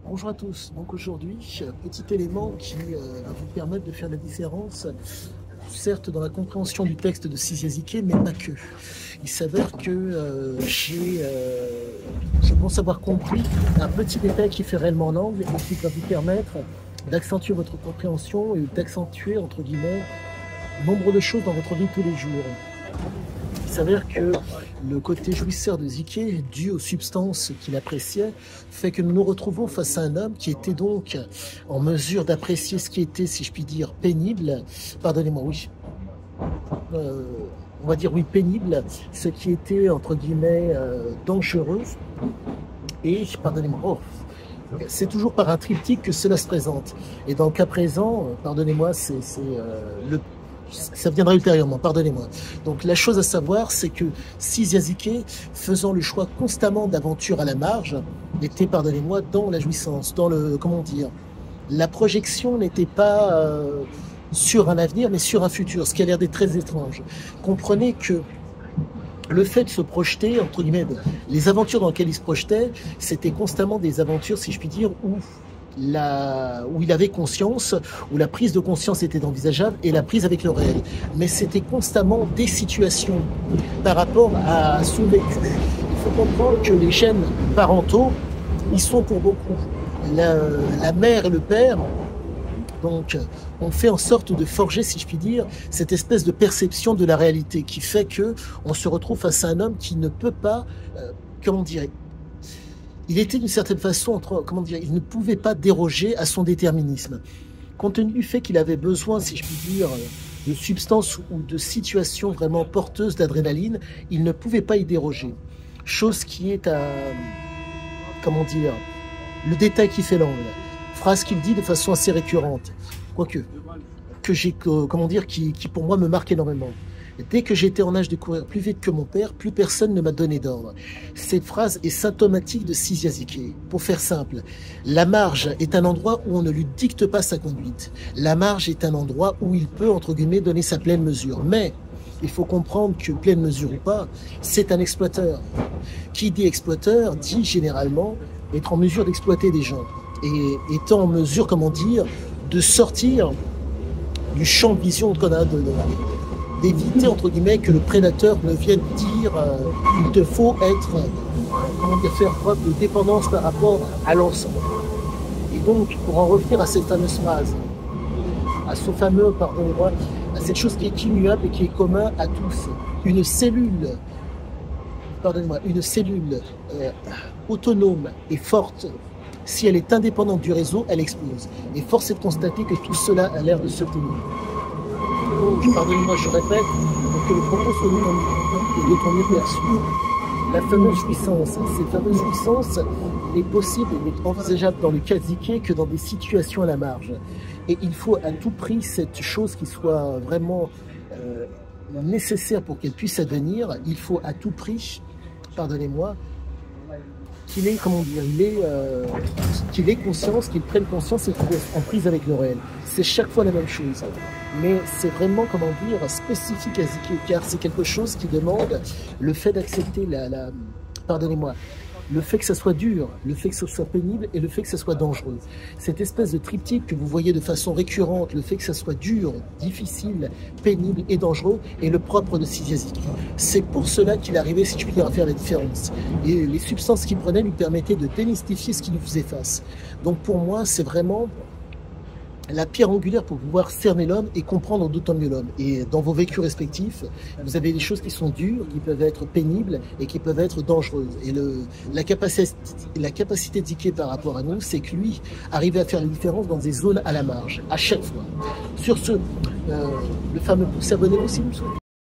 Bonjour à tous. Donc aujourd'hui, petit élément qui va vous permettre de faire la différence, certes dans la compréhension du texte de Siziazike, mais pas que. Il s'avère que je pense avoir compris un petit détail qui fait réellement l'angle et qui va vous permettre d'accentuer votre compréhension et d'accentuer, entre guillemets, nombre de choses dans votre vie de tous les jours. Il s'avère que le côté jouisseur de Zike, dû aux substances qu'il appréciait, fait que nous nous retrouvons face à un homme qui était donc en mesure d'apprécier ce qui était, si je puis dire, pénible. Pardonnez-moi, oui. On va dire oui, pénible, ce qui était, entre guillemets, dangereux. Et, pardonnez-moi, c'est toujours par un triptyque que cela se présente. Et dans le cas présent, pardonnez-moi, ça viendra ultérieurement, pardonnez-moi. Donc la chose à savoir, c'est que Siziazike, faisant le choix constamment d'aventure à la marge, était, pardonnez-moi, dans la jouissance, dans le, comment dire, la projection n'était pas sur un avenir, mais sur un futur, ce qui a l'air d'être très étrange. Comprenez que le fait de se projeter, entre guillemets, les aventures dans lesquelles il se projetait, c'était constamment des aventures, si je puis dire, où il avait conscience, où la prise de conscience était envisageable et la prise avec le réel. Mais c'était constamment des situations par rapport à son vécu. Il faut comprendre que les gènes parentaux, ils sont pour beaucoup. La mère et le père, donc, on fait en sorte de forger, si je puis dire, cette espèce de perception de la réalité qui fait que on se retrouve face à un homme qui ne peut pas, comment dire, il était d'une certaine façon, comment dire, il ne pouvait pas déroger à son déterminisme. Compte tenu du fait qu'il avait besoin, si je puis dire, de substances ou de situations vraiment porteuses d'adrénaline, il ne pouvait pas y déroger. Chose qui est comment dire, le détail qui fait l'angle. Phrase qu'il dit de façon assez récurrente, quoique, comment dire, qui pour moi me marque énormément. Dès que j'étais en âge de courir plus vite que mon père, plus personne ne m'a donné d'ordre. Cette phrase est symptomatique de Siziazike. Pour faire simple, la marge est un endroit où on ne lui dicte pas sa conduite. La marge est un endroit où il peut, entre guillemets, donner sa pleine mesure. Mais il faut comprendre que pleine mesure ou pas, c'est un exploiteur. Qui dit exploiteur dit généralement être en mesure d'exploiter des gens. Et étant en mesure, comment dire, de sortir du champ de vision qu'on a d'éviter, entre guillemets, que le prédateur ne vienne dire il te faut être, comment dire, faire preuve de dépendance par rapport à l'ensemble. Et donc, pour en revenir à cette fameuse phrase, à ce fameux, pardonnez-moi, à cette chose qui est immuable et qui est commun à tous, une cellule, pardonnez-moi, une cellule autonome et forte, si elle est indépendante du réseau, elle explose. Et force est de constater que tout cela a l'air de se tenir. Donc, pardonnez-moi, je répète, pour que le propos soit mis et de ton perçu. La fameuse jouissance, cette fameuse jouissance n'est possible et n'est envisageable dans le cas Zike que dans des situations à la marge. Et il faut à tout prix cette chose qui soit vraiment nécessaire pour qu'elle puisse advenir. Il faut à tout prix, pardonnez-moi, qu'il ait, comment dire, qu'il ait conscience, qu'il prenne conscience et qu'il soit en prise avec le réel. C'est chaque fois la même chose. Mais c'est vraiment, comment dire, spécifique à Zike, car c'est quelque chose qui demande le fait d'accepter pardonnez-moi, le fait que ça soit dur, le fait que ça soit pénible et le fait que ça soit dangereux. Cette espèce de triptyque que vous voyez de façon récurrente, le fait que ça soit dur, difficile, pénible et dangereux, est le propre de Siziazike. C'est pour cela qu'il arrivait, si je puis dire, à faire la différence. Et les substances qu'il prenait lui permettaient de démystifier ce qui lui faisait face. Donc pour moi, c'est vraiment la pierre angulaire pour pouvoir cerner l'homme et comprendre d'autant mieux l'homme. Et dans vos vécus respectifs, vous avez des choses qui sont dures, qui peuvent être pénibles et qui peuvent être dangereuses. Et la capacité de Zike par rapport à nous, c'est que lui arrivait à faire la différence dans des zones à la marge, à chaque fois. Sur ce, le fameux pouce, abonnez-vous si vous le souhaitez.